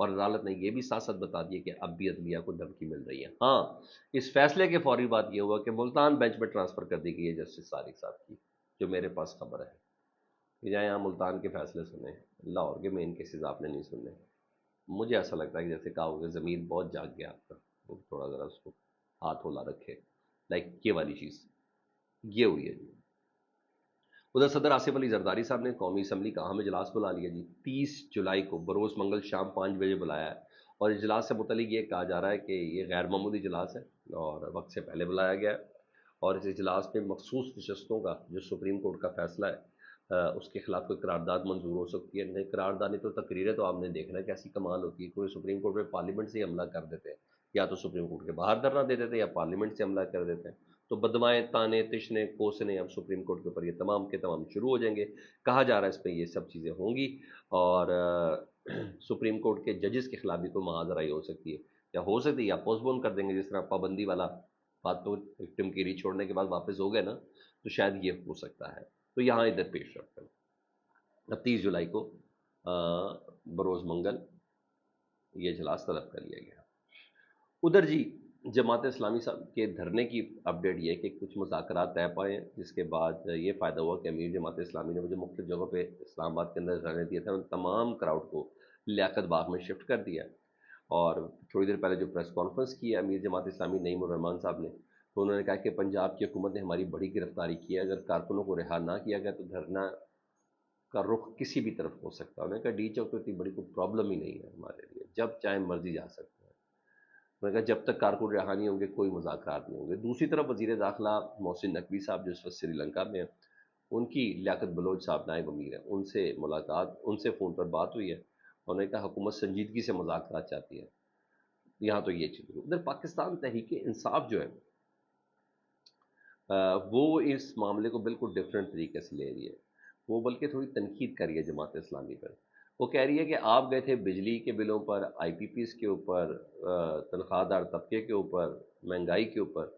اور عدالت نے یہ بھی ساتھ ساتھ بتا دیا کہ اب بھی عدلیہ کو دھمکی مل رہی ہے۔ ہاں، اس فیصلے کے فوری بعد یہ ہوا کہ ملتان بینچ میں ٹرانسفر کر دی گئی ہے جسٹس صادق صاحب کی، جو میرے پاس خبر ہے کہ جائیں یہاں ملتان کے فیصلے سنیں، لاہور کے مین کیسز آپ نے نہیں سننے۔ مجھے ایسا لگتا ہے کہ جیسے کہا ہوگا زمین بہت جاگ گیا آپ کا، وہ تھوڑا ذرا اس کو ہاتھ ہولا رکھے، لائک یہ والی چیز یہ ہوئی ہے جی۔ ادھر صدر آصف علی زرداری صاحب نے قومی اسمبلی کا اہم اجلاس بلا لیا جی، 30 جولائی کو بروز منگل شام 5 بجے بلایا ہے، اور اجلاس سے متعلق یہ کہا جا رہا ہے کہ یہ غیر معمولی اجلاس ہے اور وقت سے پہلے بلایا گیا ہے، اور اس اجلاس میں مخصوص نشستوں کا جو سپریم کورٹ کا فیصلہ ہے اس کے خلاف کوئی قرارداد منظور ہو سکتی ہے، نہیں قرارداد نہیں تو تقریریں تو آپ نے دیکھنا ہے کیسی کمال ہوتی ہے، کوئی سپریم کورٹ میں پارلیمنٹ سے ہی حملہ کر دیتے ہیں، یا تو سپریم کورٹ کے باہر دھرنا دے دیتے ہیں یا پارلیمنٹ سے حملہ کر دیتے ہیں، تو بدوائیں تانے تشنے کوسنے اب سپریم کورٹ کے اوپر یہ تمام کے تمام شروع ہو جائیں گے۔ کہا جا رہا ہے اس پہ یہ سب چیزیں ہوں گی، اور سپریم کورٹ کے ججز کے خلاف بھی کوئی معاذرائی ہو سکتی ہے، یا ہو سکتی ہے یا پوسٹ پون کر دیں گے، جس طرح پابندی والا بات تو وکٹم کی ری چھوڑنے کے بعد واپس ہو گئے نا، تو شاید یہ ہو سکتا ہے۔ تو یہاں ادھر پیش رکھتے ہیں اب 30 جولائی کو بروز منگل یہ اجلاس طلب کر لیا گیا۔ ادھر جی جماعت اسلامی صاحب کے دھرنے کی اپڈیٹ یہ کہ کچھ مذاکرات طے پائے ہیں، جس کے بعد یہ فائدہ ہوا کہ امیر جماعت اسلامی نے مجھے مختلف جگہوں پہ اسلام آباد کے اندر دھرنے دیے تھے، ان تمام کراؤڈ کو لیاقت باغ میں شفٹ کر دیا، اور تھوڑی دیر پہلے جو پریس کانفرنس کی ہے امیر جماعت اسلامی نعیم الرحمان صاحب نے، تو انہوں نے کہا کہ پنجاب کی حکومت نے ہماری بڑی گرفتاری کی ہے، اگر کارکنوں کو رہا نہ کیا گیا تو دھرنا کا رخ کسی بھی طرف ہو سکتا ہے۔ انہوں نے کہا ڈی چوک تو اتنی بڑی کوئی پرابلم ہی نہیں ہے ہمارے لیے، جب چاہے مرضی جا سکتے ہیں۔ میں نے کہا جب تک کارکن رہا نہیں ہوں گے کوئی مذاکرات نہیں ہوں گے۔ دوسری طرف وزیر داخلہ محسن نقوی صاحب جو اس وقت سری لنکا میں ہیں، ان کی لیاقت بلوچ صاحب نائب امیر ہیں، ان سے ملاقات، ان سے فون پر بات ہوئی ہے، انہوں نے کہا حکومت سنجیدگی سے مذاکرات چاہتی ہے۔ یہاں تو یہ چیز ہوئی۔ ادھر پاکستان تحریک انصاف جو ہے وہ اس معاملے کو بالکل ڈفرینٹ طریقے سے لے رہی ہے، وہ بلکہ تھوڑی تنقید کر رہی ہے جماعت اسلامی پر۔ وہ کہہ رہی ہے کہ آپ گئے تھے بجلی کے بلوں پر، آئی پی پیز کے اوپر، تنخواہ دار طبقے کے اوپر، مہنگائی کے اوپر،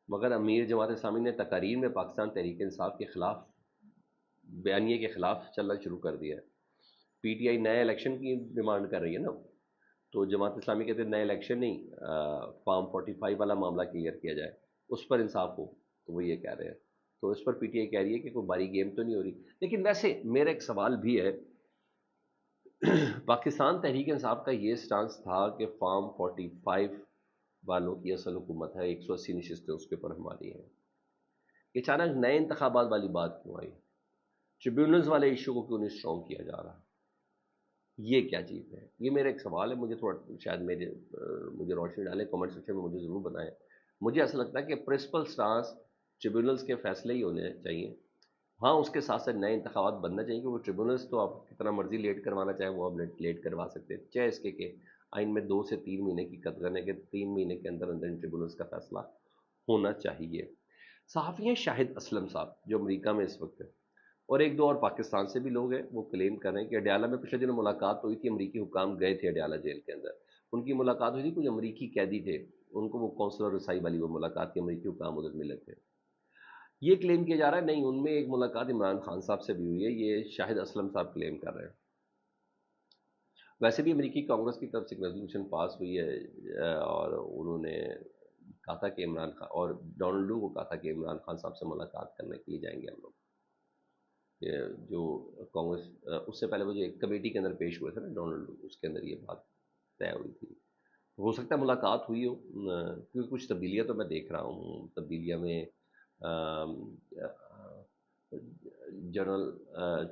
مگر امیر جماعت اسلامی نے تقاریر میں پاکستان تحریک انصاف کے خلاف، بیانیے کے خلاف چلنا شروع کر دیا ہے۔ پی ٹی آئی نئے الیکشن کی ڈیمانڈ کر رہی ہے نا، تو جماعت اسلامی کہتے ہیں نئے الیکشن نہیں، فارم 45 والا معاملہ کلیئر کیا جائے، اس پر انصاف ہو، تو وہ یہ کہہ رہے ہیں۔ تو اس پر پی ٹی آئی کہہ رہی ہے کہ کوئی باری گیم تو نہیں ہو رہی۔ لیکن ویسے میرا ایک سوال بھی ہے، پاکستان تحریک انصاف کا یہ سٹانس تھا کہ فارم 45 والوں کی اصل حکومت ہے، 180 نشستیں اس کے اوپر ہماری ہیں، یہ اچانک نئے انتخابات والی بات کیوں آئی؟ ٹریبیونلز والے ایشو کو کیوں نہیں اسٹرانگ کیا جا رہا؟ یہ کیا چیز ہے؟ یہ میرا ایک سوال ہے، مجھے تھوڑا شاید مجھے روشنی ڈالیں، کامنٹ سیکشن میں مجھے ضرور بتائیں۔ مجھے ایسا لگتا ہے کہ پرنسپل سٹانس ٹریبیونلز کے فیصلے ہی ہونے چاہیے، ہاں اس کے ساتھ ساتھ نئے انتخابات بننا چاہیے، کہ وہ ٹریبونلز تو آپ کتنا مرضی لیٹ کروانا چاہیں وہ آپ لیٹ کروا سکتے ہیں، چاہے اس کے کہ آئین میں 2 سے 3 مہینے کی قدغن ہے کہ 3 مہینے کے اندر اندر ان ٹریبونلز کا فیصلہ ہونا چاہیے۔ صحافی ہیں شاہد اسلم صاحب جو امریکہ میں اس وقت ہے، اور ایک دو اور پاکستان سے بھی لوگ ہیں، وہ کلیم کر رہے ہیں کہ اڈیالہ میں پچھلے دنوں ملاقات ہوئی تھی، امریکی حکام گئے تھے اڈیالہ جیل کے اندر، ان کی ملاقات ہوئی تھی، کچھ امریکی قیدی تھے، ان کو وہ کونسلر رسائی والی وہ ملاقات کی، امریکی حکام ادھر ملے تھے۔ یہ کلیم کیا جا رہا ہے نہیں ان میں ایک ملاقات عمران خان صاحب سے بھی ہوئی ہے، یہ شاہد اسلم صاحب کلیم کر رہے ہیں۔ ویسے بھی امریکی کانگریس کی طرف سے ایک ریزولوشن پاس ہوئی ہے، اور انہوں نے کہا تھا کہ عمران خان اور ڈونلڈ لو کو کہا تھا کہ عمران خان صاحب سے ملاقات کرنے کے لیے جائیں گے ہم لوگ، جو کانگریس اس سے پہلے وہ جو ایک کمیٹی کے اندر پیش ہوئے تھے نا ڈونلڈ لو، اس کے اندر یہ بات طے ہوئی تھی۔ ہو سکتا ہے ملاقات ہوئی ہو، کیونکہ کچھ تبدیلیاں تو میں دیکھ رہا ہوں، تبدیلیاں میں جنرل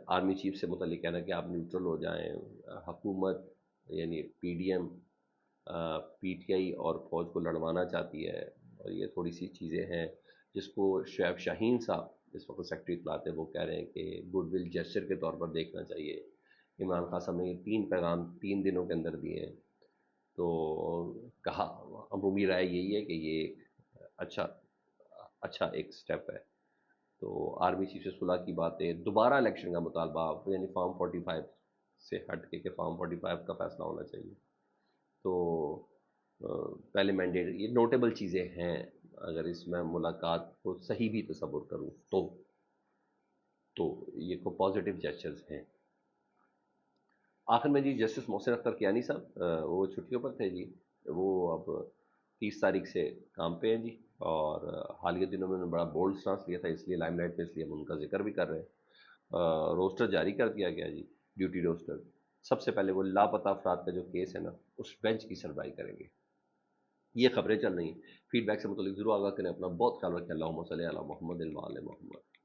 آرمی چیف سے متعلق کہنا کہ آپ نیوٹرل ہو جائیں، حکومت یعنی P D M P T I اور فوج کو لڑوانا چاہتی ہے، اور یہ تھوڑی سی چیزیں ہیں جس کو شعیب شاہین صاحب اس وقت سیکٹری اطلاعات ہیں وہ کہہ رہے ہیں کہ گڈ ول جیسچر کے طور پر دیکھنا چاہیے۔ عمران خان صاحب نے یہ 3 پیغام 3 دنوں کے اندر دیے ہیں، تو کہا عمومی رائے یہی ہے کہ یہ اچھا ایک سٹیپ ہے۔ تو آرمی چیف سے صلح کی باتیں، دوبارہ الیکشن کا مطالبہ، یعنی فارم 45 سے ہٹ کے کہ فارم 45 کا فیصلہ ہونا چاہیے، تو پہلے مینڈیٹ، یہ نوٹیبل چیزیں ہیں۔ اگر اس میں ملاقات کو صحیح بھی تصور کروں تو یہ کو پازیٹیو جیسچرز ہیں۔ آخر میں جی جسٹس محسن اختر کیانی صاحب وہ چھٹیوں پر تھے جی، وہ اب 30 تاریخ سے کام پہ ہیں جی، اور حالیہ دنوں میں انہوں نے بڑا بولڈ سٹانس لیا تھا، اس لیے لائم لائٹ پہ، اس لیے ہم ان کا ذکر بھی کر رہے ہیں۔ روسٹر جاری کر دیا گیا جی، ڈیوٹی روسٹر۔ سب سے پہلے وہ لاپتہ افراد کا جو کیس ہے نا، اس بینچ کی سربراہی کریں گے۔ یہ خبریں چل رہی ہیں، فیڈ بیک سے متعلق ضرور آگاہ کریں، اپنا بہت خیال رکھیں۔ اللہم صلی علی محمد وعلی محمد۔